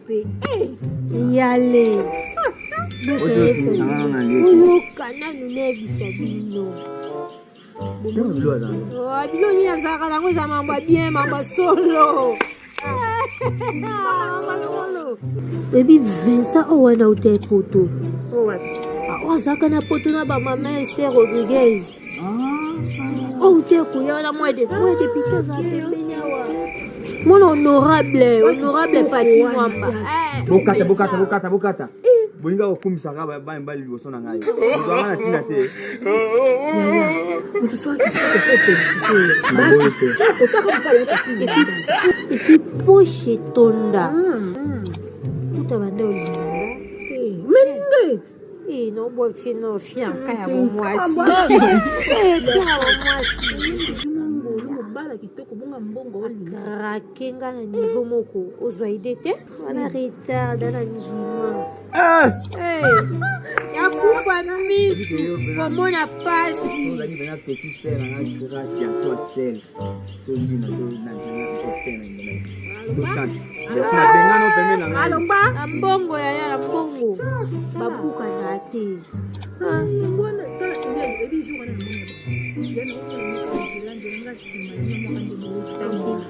pe. Y aller. Oyo kana nune bisabino. Bilo ni azaka na ngoza mamba bien mamba solo. Mamba solo. Baby Vincent owana ute poto. Azaka na poto na ba mama Esther Rodriguez. Ute kuyana mwede pita za pembenya wa. Mon honorable Pati Mwamba. Bokata. Boinga okumisa ngaba mbali liboso na ngai. Nzwana tina te. Mutu swa ki poche tonda. Utabanda olinga. Meninga. No boxi no fianca ya bomwasi. Fianca bomwasi. Bala kitoko bonga mbongo rakenga na niveau moko ozoidete wana retard na ndima ya kufa misu komona pasi ozali bana petite sœur na grâce à toi seul to ndina to na postena ndina chance na bengano pemena na alomba mbongo ya mbongo babuka na te mbona kala ndio ebi jour na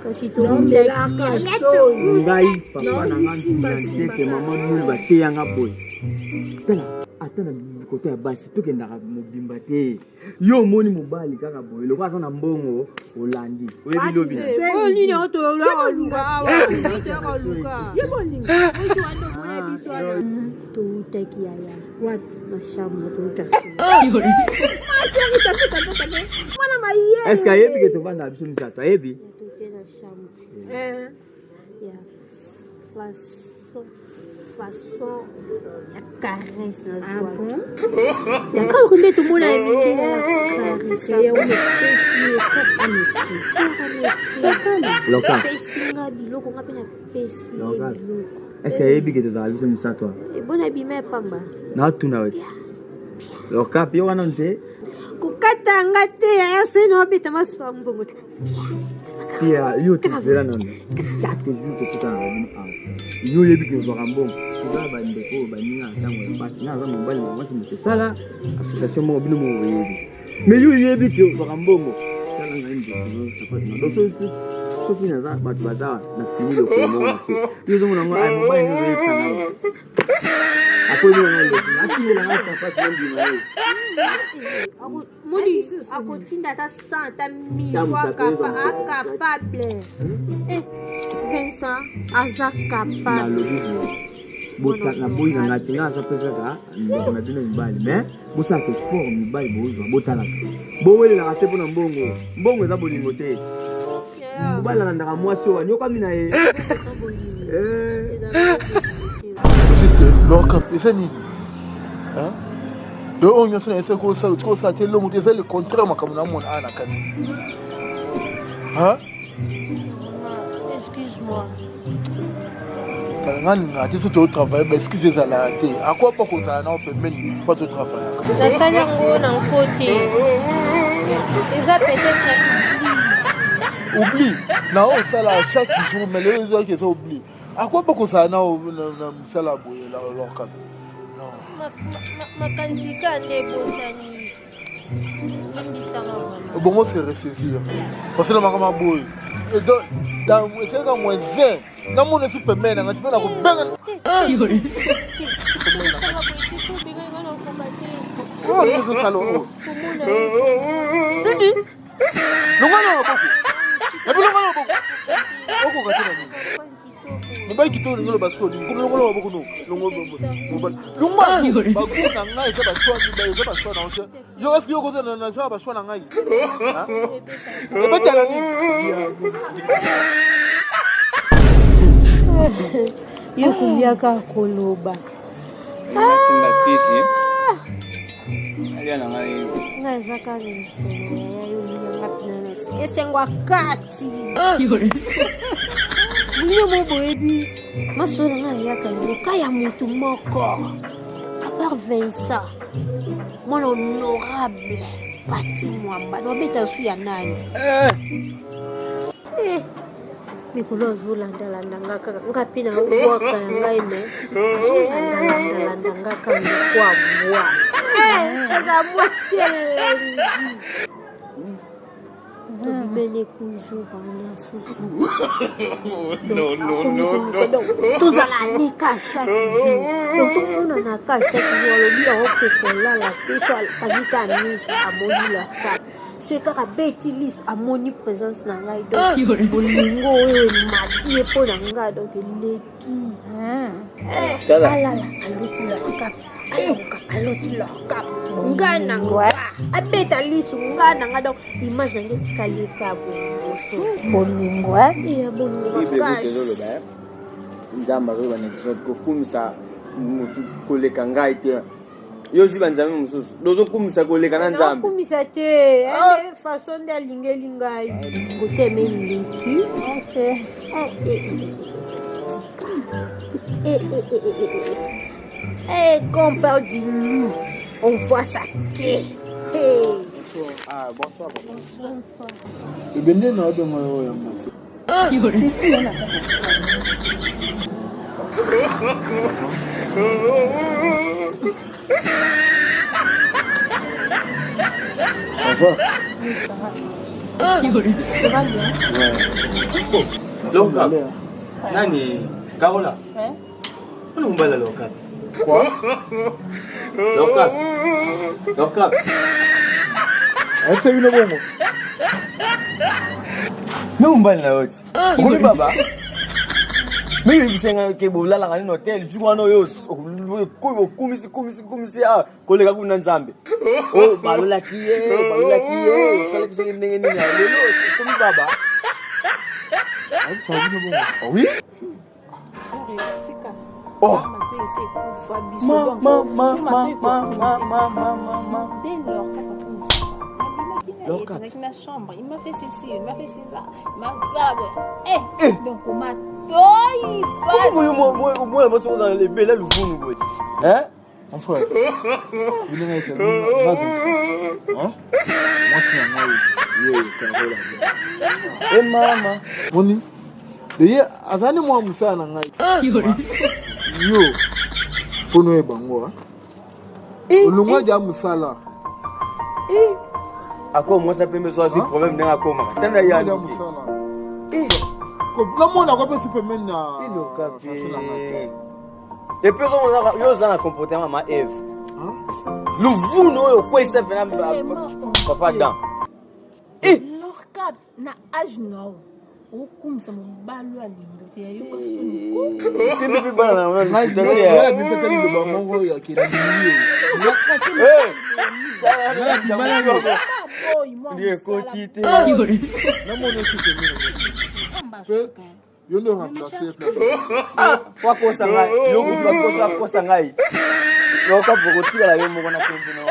kasi to ngai papa na ngandi ke mama mulu bateyanga boy tala atana kote ya basi tokendaka mobimba te yo moni mobali kaka boy lokwa sana mbongo olandi oyebi lobi oni na to la luka awa to luka yeboni ojo ando mona biswa to takia ya what mashamba to tasu mwana maiye est-ce que yebi ke to vanda biso misata yebi to tena shamba ya façon ya caresse na joie. Ya quand on met tout le monde à aimer caresse ya on pesi ko ameski. Loka. Pesi nga biloko nga pe na pesi biloko. Est-ce que yebi ke to za biso misata? E bona bime pamba. Na tuna we. Loka pio wana nte. Kukatanga te ya seno beta masombo. Tia yo te zela non. Chaque jour que tu as yo yebi ke zo rambo za ba ndeko ba ninga tango basi na za mobali mo mo sala association mo bino mo yebi mais yo yebi ke zo rambo tala nga ndeko sapati na doso so fina za ba baza na fini lo ko mo yo zo mo nga ai mobali ni yo tsana apo yo ngalo na fini na sapati ndi na yo moni akotinda ta santa mi kwa capable Vincent aza capable bota na boy na ngatinga sa pesa ka ndiko na bino mibali mais bosa ke fort mibali bozwa botala bowele na kate pona mbongo eza bolingo te mibali na ndaka mwasi wa nyoka mina ye juste loka pesa ni hein de on yosana ese ko sa te longo te le contraire makamu na mona ana kati hein excuse-moi quand on a dit que tu travailles mais excusez à la télé à quoi pas qu'on a non peut même pas de travail la salle on en côté déjà peut-être oublie non ça là chaque jour mais les gens qui sont oubliés à quoi pas qu'on a non ça là leur cas non makanzika ndebosani mbisanga vraiment bon moi c'est ressaisir parce que la maman boy et dans c'est comme moins 20 na mona super mena ngati pena ko benga oh c'est ça lo nini longana boko ya bilo ngana boko boko katina ni mobali kitoni ngolo basko ni ngolo boko no mobali longwa bakuna ngai za baswa ni bayo za baswa na onse yo afi yo ko na za baswa na ngai ha betala ni yo kuliaka koloba singa kisi aliana ngai ngazaka ngisema yo ngapina esengwa kati Mwenye moboebi masolo ngai yaka yoka ya mutu moko à part Vincent mon honorable Pati Mwamba no beta su ya nani mikolo zolanda ngaka ngapi na uwaka ngai me landa ngaka kwa bwa eza bwa selengi to bimene kujour na susu no tozala nika chaque jour donc tokona na ka chaque jour alobi yango kokolala te so alika miso amoni la ka c'est kaka beti liste amoni présence na ngai donc bolingo oyo mati epo na ngai donc leki alala aloti la kap aloti la kap ngai na ngai abeta liste ngai na ngai donc image na ngai tikaleka bolingo ya bolingo kasi nzamba zo bana kiso kokumisa mutu koleka ngai te yo ziba nzambe mususu dozo kumisa koleka na nzambe kumisa te ene façon de lingelinga côté même leki quand on parle du loup on voit ça bonsoir ebende na odo moyo ya mati Loka. Nani? Kaola. Ano mbala loka? Quoi? Loka. Ai fait une bonne. No mbala na oti. Kuni baba. Mimi bisenga ke bolala ngani no hotel jumano yo ko kumisi koleka kuna nzambe. Oh balola kiye sala kuzenge ndenge nini ya lelo kumi baba. Ai ça une bonne. Oui? Oh, dans la chambre, il m'a fait ceci, il m'a fait cela, il m'a dit donc on m'a toy. Moi, dans les belles vous hein? Mon frère, vous n'avez pas hein? Moi, je Eh maman, Moni, d'ailleurs, azani moi musa na ngai. Yo, kono e bango olungwa ja musala. ako moi ça peut me sortir problème dans akoma. Tanda ya musala. Ko la mona ko pe superman na. Et puis on yo za na comportement ma Eve. Le vous no yo quoi ça venant papa dans. Lorca na âge no. O comme ça mon balu à lindo te yo ko soni. Puis bana na na ya bi petali le bango ya kila milieu. Ndiye kotite. Na mona superman. Yo no remplacer Kwa kosa ngai, yo kutoka kosa ngai. Yo ka bogotira la yo moko na pembe no.